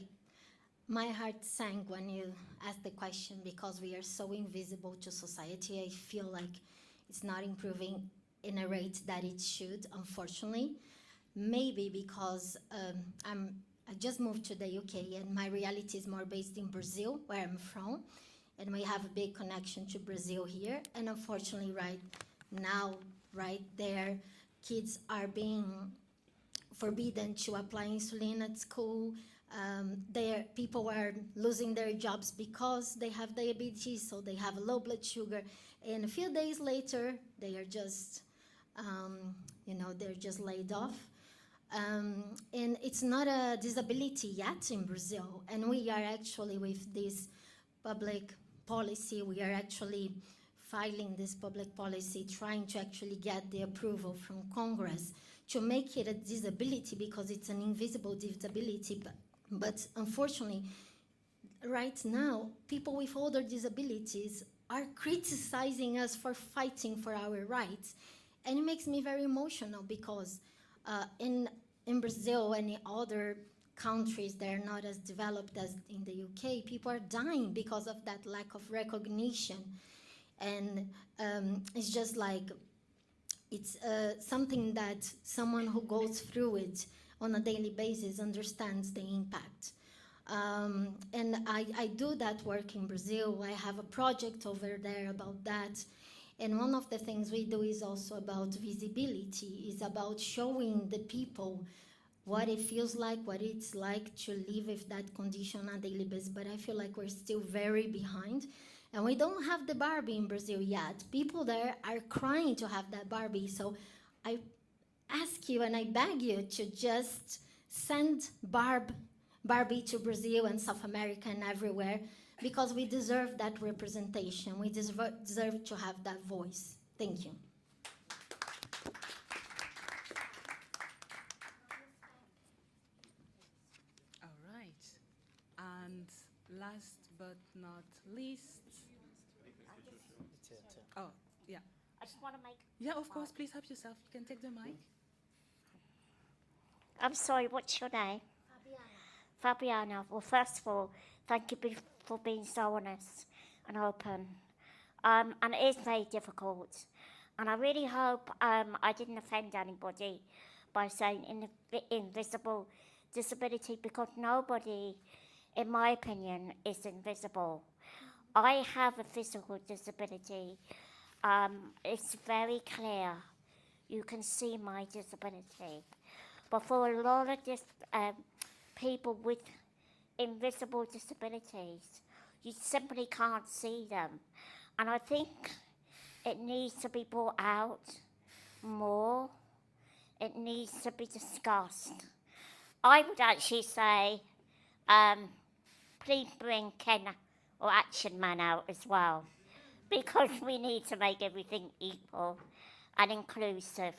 my heart sank when you asked the question, because we are so invisible to society. I feel like it's not improving in a rate that it should, unfortunately. Maybe because I just moved to the UK, and my reality is more based in Brazil, where I'm from, and we have a big connection to Brazil here. And unfortunately, right now, right there, kids are being forbidden to apply insulin at school. People are losing their jobs because they have diabetes, so they have low blood sugar. And a few days later, they are just, they're just laid off. And it's not a disability yet in Brazil. And we are actually, with this public policy, we are actually filing this public policy, trying to actually get the approval from Congress to make it a disability because it's an invisible disability. But unfortunately, right now, people with older disabilities are criticizing us for fighting for our rights. And it makes me very emotional because in Brazil and in other countries that are not as developed as in the UK, people are dying because of that lack of recognition. And it's just like, it's something that someone who goes through it on a daily basis understands the impact. And I do that work in Brazil. I have a project over there about that. And one of the things we do is also about visibility, is about showing the people what it feels like, what it's like to live with that condition on a daily basis. But I feel like we're still very behind. And we don't have the Barbie in Brazil yet. People there are crying to have that Barbie. So I ask you and I beg you to just send Barbie to Brazil and South America and everywhere, because we deserve that representation. We deserve to have that voice. Thank you.
All right. And last but not least. Oh, yeah.
I just want to make.
Yeah, of course. Please help yourself. You can take the mic.
I'm sorry, what's your name? Fabiana. Well, first of all, thank you for being so honest and open. And it is very difficult. And I really hope I didn't offend anybody by saying invisible disability, because nobody, in my opinion, is invisible. I have a physical disability. It's very clear. You can see my disability. But for a lot of people with invisible disabilities, you simply can't see them. And I think it needs to be brought out more. It needs to be discussed. I would actually say, please bring Ken or Action Man out as well, because we need to make everything equal and inclusive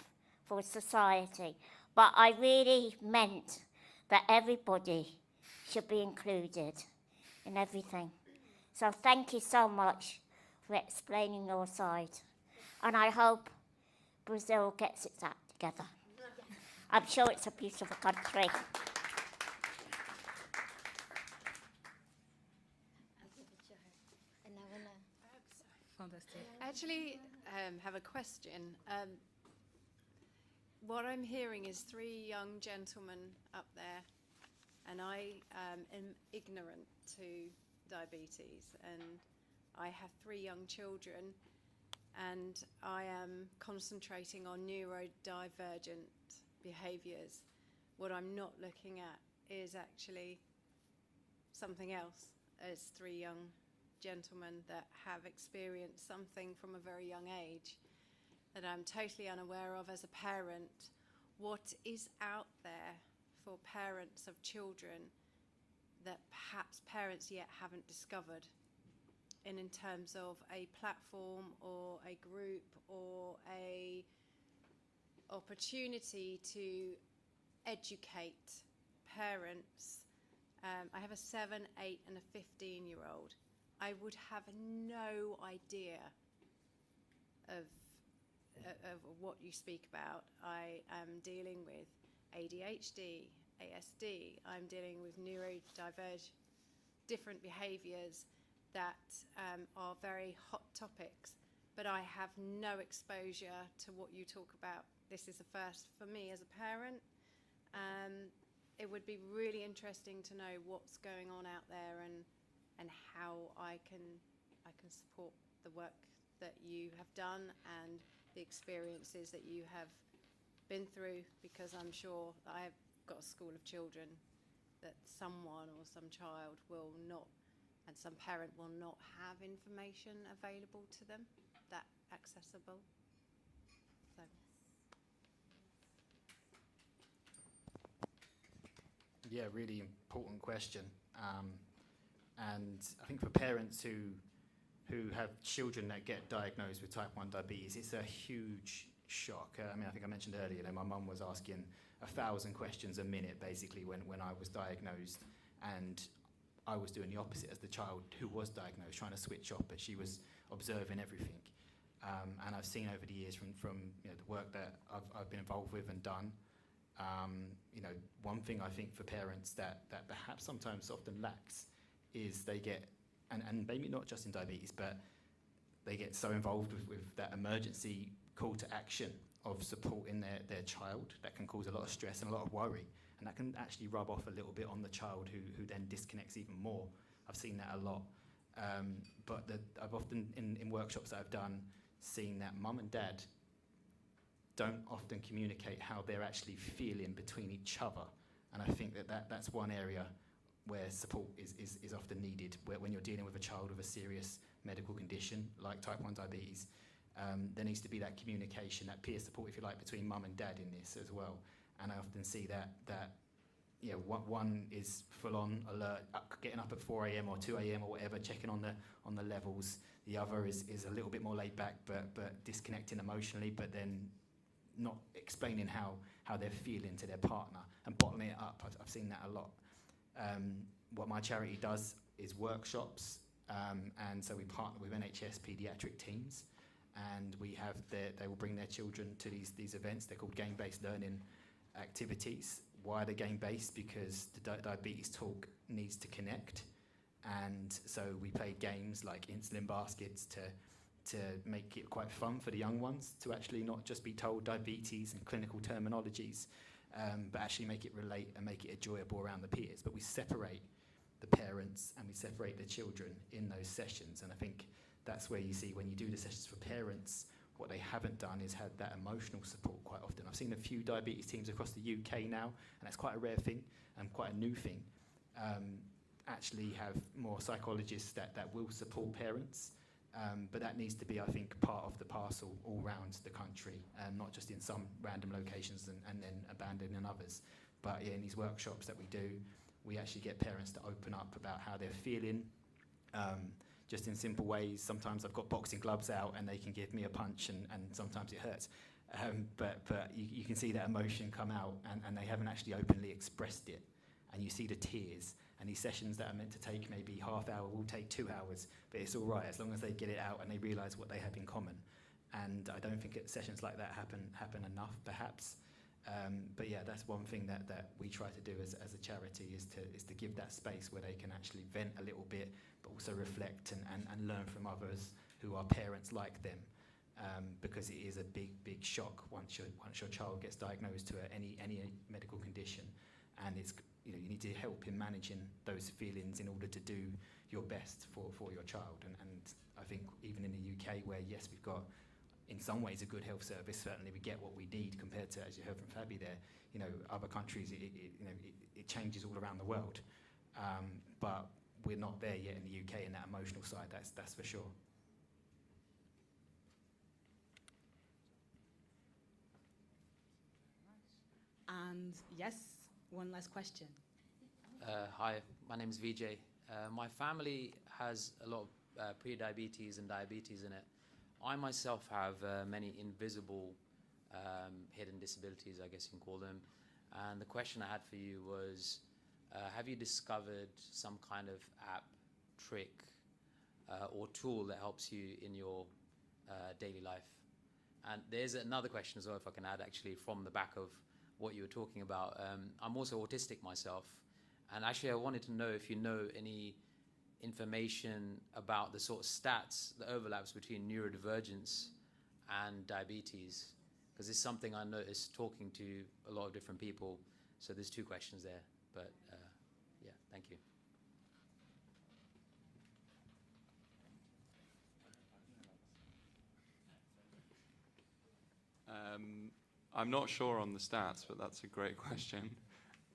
for society. But I really meant that everybody should be included in everything. So thank you so much for explaining your side. And I hope Brazil gets its act together. I'm sure it's a beautiful country.
I'll give it to her. And I want to...
Fantastic.
I actually have a question. What I'm hearing is three young gentlemen up there, and I am ignorant to diabetes, and I have three young children, and I am concentrating on neurodivergent behaviours. What I'm not looking at is actually something else, as three young gentlemen that have experienced something from a very young age that I'm totally unaware of as a parent. What is out there for parents of children that perhaps parents yet haven't discovered, and in terms of a platform or a group or a opportunity to educate parents. I have a 7, 8 and a 15-year-old. I would have no idea of what you speak about. I am dealing with ADHD, ASD. I'm dealing with neurodivergent, different behaviours that are very hot topics, but I have no exposure to what you talk about. This is the first for me as a parent. It would be really interesting to know what's going on out there and how I can support the work that you have done and the experiences that you have been through, because I'm sure that I've got a school of children that someone or some child will not, and some parent will not have information available to them that accessible. So.
Yeah, really important question. And I think for parents who who have children that get diagnosed with type 1 diabetes, it's a huge shock. I mean, I think I mentioned earlier, my mum was asking 1,000 questions a minute, basically, when I was diagnosed, and I was doing the opposite as the child who was diagnosed, trying to switch off, but she was observing everything. And I've seen over the years from the work that I've been involved with and done, one thing I think for parents that perhaps sometimes often lacks is they get, and maybe not just in diabetes, but they get so involved with that emergency call to action of supporting their child that can cause a lot of stress and a lot of worry, and that can actually rub off a little bit on the child who then disconnects even more. I've seen that a lot. But I've often, in workshops that I've done, seen that mum and dad don't often communicate how they're actually feeling between each other. And I think that's one area where support is often needed, where when you're dealing with a child with a serious medical condition like type 1 diabetes, there needs to be that communication, that peer support, if you like, between mum and dad in this as well. And I often see that one is full on alert, getting up at 4 a.m. or 2 a.m. or whatever, checking on the levels. The other is a little bit more laid back, but disconnecting emotionally, but then not explaining how they're feeling to their partner and bottling it up. I've seen that a lot. What my charity does is workshops, and so we partner with NHS paediatric teams, and they will bring their children to these events. They're called game-based learning activities. Why they're game-based? Because the diabetes talk needs to connect, and so we play games like insulin baskets to make it quite fun for the young ones to actually not just be told diabetes and clinical terminologies, but actually make it relate and make it enjoyable around the peers. But we separate the parents and we separate the children in those sessions, and I think that's where you see when you do the sessions for parents, what they haven't done is had that emotional support quite often. I've seen a few diabetes teams across the UK now, and that's quite a rare thing and quite a new thing, actually have more psychologists that will support parents. But that needs to be, I think, part of the parcel all around the country, not just in some random locations and then abandoned in others. But in these workshops that we do, we actually get parents to open up about how they're feeling, just in simple ways. Sometimes I've got boxing gloves out and they can give me a punch, and sometimes it hurts. But you can see that emotion come out, and they haven't actually openly expressed it. And you see the tears. And these sessions that are meant to take maybe half hour will take 2 hours, but it's all right as long as they get it out and they realise what they have in common. And I don't think sessions like that happen enough, perhaps. But yeah, that's one thing that we try to do as a charity is to give that space where they can actually vent a little bit, but also reflect and learn from others who are parents like them. Because it is a big shock once your child gets diagnosed to any medical condition, and it's you need to help in managing those feelings in order to do your best for your child. And I think even in the UK, where yes, we've got in some ways a good health service, certainly we get what we need compared to, as you heard from Fabi there, other countries, it changes all around the world. But we're not there yet in the UK in that emotional side, that's for sure.
And yes, one last question.
Hi, my name is Vijay. My family has a lot of pre-diabetes and diabetes in it. I myself have many invisible hidden disabilities, I guess you can call them. And the question I had for you was, have you discovered some kind of app, trick, or tool that helps you in your daily life? And there's another question as well, if I can add, actually, from the back of what you were talking about. I'm also autistic myself, and actually I wanted to know if you know any information about the sort of stats, the overlaps between neurodivergence and diabetes, because it's something I noticed talking to a lot of different people. So there's 2 questions there, but yeah, thank you.
I'm not sure on the stats, but that's a great question.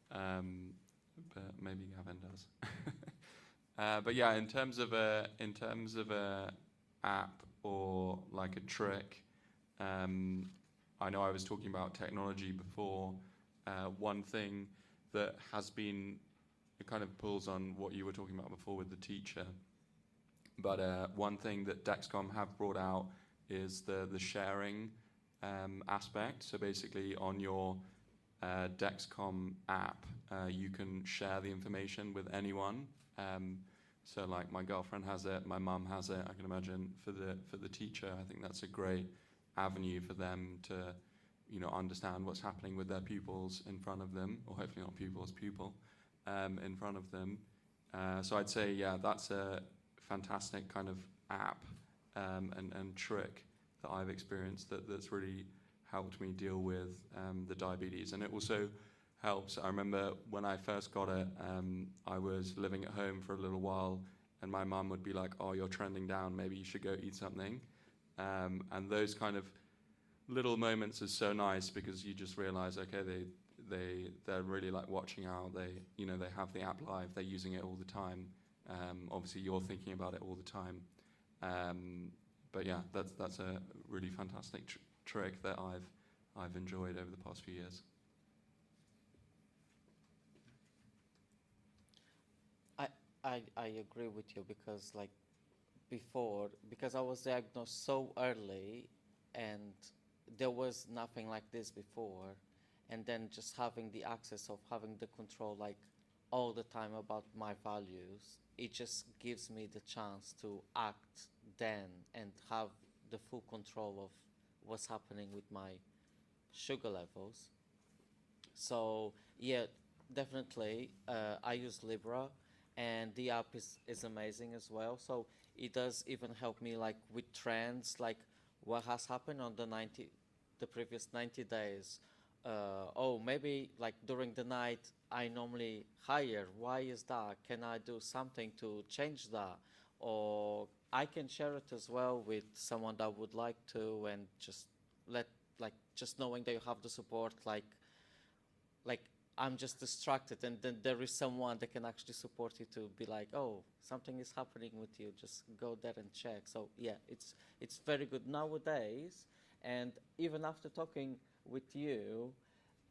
But maybe Gavin does. But yeah, in terms of a app or like a trick, I know I was talking about technology before. One thing that has been, it kind of pulls on what you were talking about before with the teacher, But one thing that Dexcom have brought out is the sharing aspect. So basically on your Dexcom app, you can share the information with anyone. So like my girlfriend has it, my mum has it. I can imagine for the teacher, I think that's a great avenue for them to, understand what's happening with their pupils in front of them, or hopefully not pupils, pupil in front of them. So I'd say, yeah, that's a fantastic kind of app and trick that I've experienced that's really helped me deal with the diabetes. And it also helps. I remember when I first got it, I was living at home for a little while, and my mum would be like, "Oh, you're trending down. Maybe you should go eat something." And those kind of little moments are so nice because you just realize, okay, they're really like watching out. They have the app live. They're using it all the time. Obviously, you're thinking about it all the time. But yeah, that's a really fantastic trick that I've enjoyed over the past few years.
I agree with you because like before, because I was diagnosed so early and there was nothing like this before, and then just having the access of having the control like all the time about my values, it just gives me the chance to act then and have the full control of what's happening with my sugar levels. So yeah, definitely I use Libra, and the app is amazing as well. So it does even help me like with trends, like what has happened on the previous 90 days. Oh, maybe like during the night I normally higher. Why is that? Can I do something to change that? Or I can share it as well with someone that would like to, and just just knowing that you have the support, like I'm just distracted, and then there is someone that can actually support you to be like, oh, something is happening with you, just go there and check. So yeah, it's very good nowadays. And even after talking with you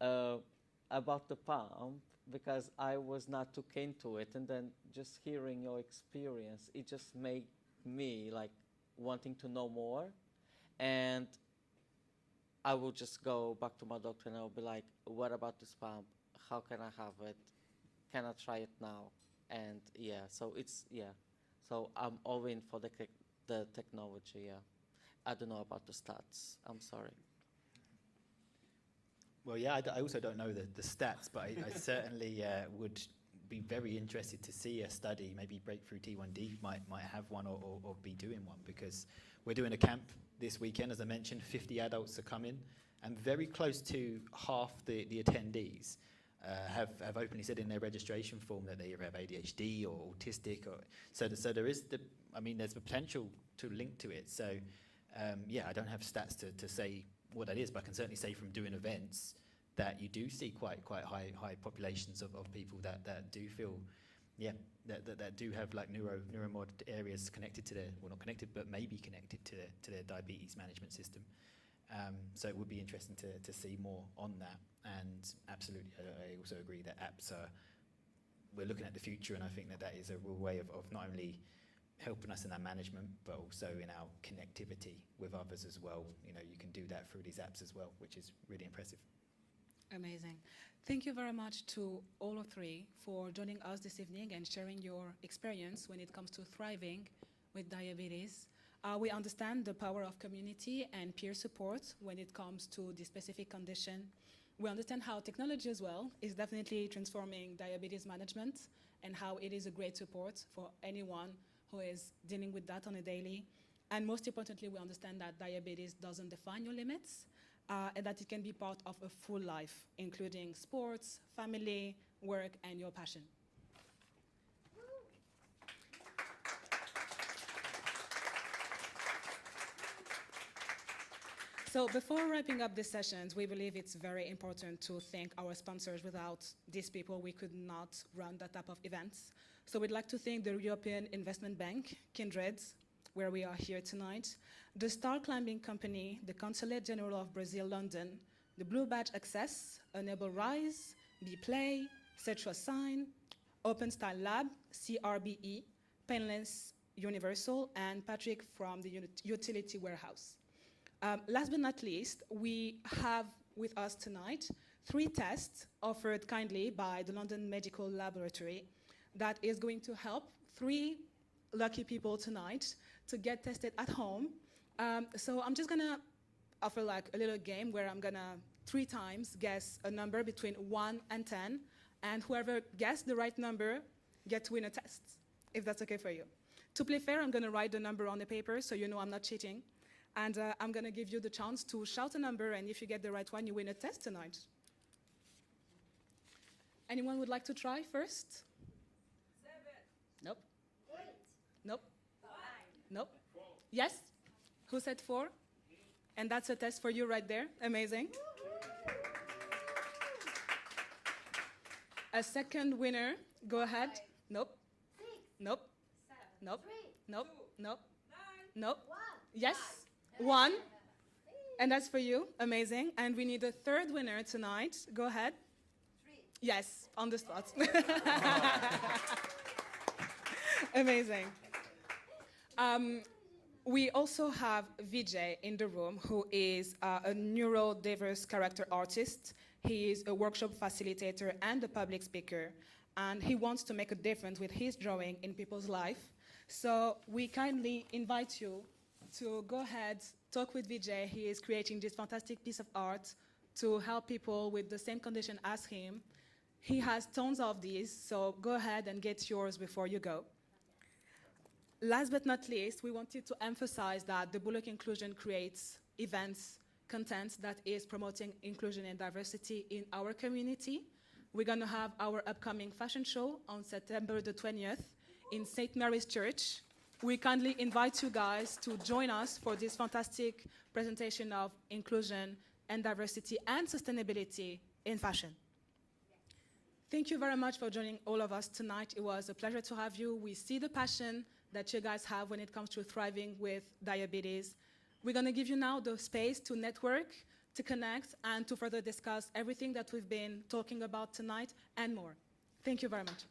about the pump, because I was not too keen to it, and then just hearing your experience, it just made me like wanting to know more. And I will just go back to my doctor and I'll be like, what about this pump? How can I have it? Can I try it now? And yeah, so so I'm all in for the technology. Yeah, I don't know about the stats. I'm sorry.
Well, yeah, I also don't know the stats, but I certainly would be very interested to see a study. Maybe Breakthrough T1D might have one or be doing one, because we're doing a camp this weekend, as I mentioned. 50 adults are coming, and very close to half the attendees have openly said in their registration form that they either have ADHD or autistic, or so there is there's potential to link to it. So yeah, I don't have stats to say what that is, but I can certainly say from doing events that you do see quite high populations of people that do feel, yeah, that do have like neuromod areas connected to their, well, not connected, but maybe connected to their diabetes management system. So it would be interesting to see more on that. And absolutely, I also agree that apps we're looking at the future, and I think that is a real way of not only helping us in our management, but also in our connectivity with others as well. You know, you can do that through these apps as well, which is really impressive.
Amazing. Thank you very much to all of three for joining us this evening and sharing your experience when it comes to thriving with diabetes. We understand the power of community and peer support when it comes to the specific condition. We understand how technology as well is definitely transforming diabetes management, and how it is a great support for anyone who is dealing with that on a daily. And most importantly, we understand that diabetes doesn't define your limits, and that it can be part of a full life, including sports, family, work, and your passion. So before wrapping up these sessions, we believe it's very important to thank our sponsors. Without these people, we could not run that type of events. So we'd like to thank the European Investment Bank, Kindred, where we are here tonight, the Star Climbing Company, the Consulate General of Brazil, London, the Blue Badge Access, Enable Rise, Be Play, Cetra Sign, Open Style Lab, CRBE, Painless Universal, and Patrick from the Utility Warehouse. Last but not least, we have with us tonight 3 tests offered kindly by the London Medical Laboratory that is going to help 3 lucky people tonight to get tested at home. So I'm just gonna offer like a little game where I'm gonna 3 times guess a number between 1 and 10, and whoever guessed the right number gets to win a test, if that's okay for you. To play fair, I'm gonna write the number on the paper so you know I'm not cheating. And I'm gonna give you the chance to shout a number, and if you get the right one, you win a test tonight. Anyone would like to try first?
7.
Nope.
8.
Nope.
5.
Nope. Yes? Who said 4? And that's a test for you right there. Amazing. A second winner. Go ahead.
5.
Nope.
6.
Nope.
7.
Nope.
3.
Nope.
2.
Nope.
9.
Nope.
1.
Yes. 1. And that's for you. Amazing. And we need a third winner tonight. Go ahead.
3.
Yes, on the spot. Amazing. We also have Vijay in the room, who is a neurodiverse character artist. He is a workshop facilitator and a public speaker, and he wants to make a difference with his drawing in people's life. So we kindly invite you to go ahead, talk with Vijay. He is creating this fantastic piece of art to help people with the same condition as him. He has tons of these, so go ahead and get yours before you go. Last but not least, we wanted to emphasize that the Bullock Inclusion creates events, content that is promoting inclusion and diversity in our community. We're gonna have our upcoming fashion show on September the 20th in St. Mary's Church. We kindly invite you guys to join us for this fantastic presentation of inclusion and diversity and sustainability in fashion. Thank you very much for joining all of us tonight. It was a pleasure to have you. We see the passion that you guys have when it comes to thriving with diabetes. We're gonna give you now the space to network, to connect, and to further discuss everything that we've been talking about tonight and more. Thank you very much.